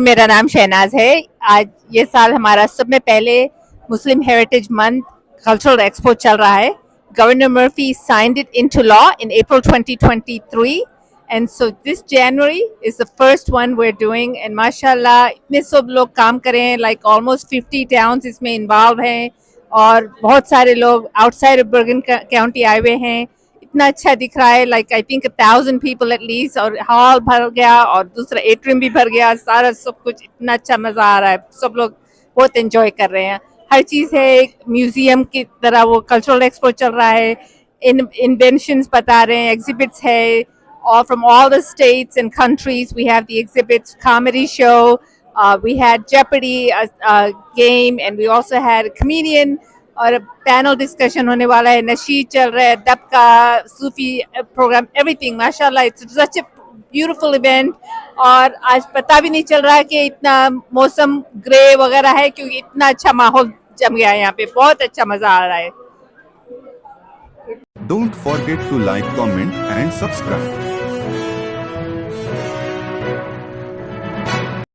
मेरा नाम शहनाज है। आज ये साल हमारा सब में पहले मुस्लिम हेरिटेज मंथ कल्चरल एक्सपो चल रहा है। Governor Murphy signed it into law in April 2023, and so this January is the first one we're doing, and mashallah इतने सब लोग काम कर रहे हैं, like almost 50 towns इसमें involved हैं और बहुत सारे लोग outside of Bergen County आए हुए हैं। इतना अच्छा दिख रहा है, like I think 1,000 people at least, और हॉल भर गया और दूसरा एट्रियम भी भर गया, सारा सब कुछ इतना अच्छा मजा आ रहा है, सब लोग बहुत एंजॉय कर रहे हैं। हर चीज है, एक म्यूजियम की तरह वो कल्चरल एक्सपो चल रहा है, इन्वेंशंस बता रहे हैं, एग्जिबिट्स है, और from all the states and countries we have the exhibits, comedy show, we had Jeopardy game, and we also had a comedian और पैनल डिस्कशन होने वाला है, नशीद चल रहा है, दब का सूफी प्रोग्राम, एवरीथिंग माशाल्लाह it's such a beautiful event. और आज पता भी नहीं चल रहा है कि इतना मौसम ग्रे वगैरह है, क्योंकि इतना अच्छा माहौल जम गया है यहाँ पे, बहुत अच्छा मजा आ रहा है। Don't forget to like, comment and subscribe.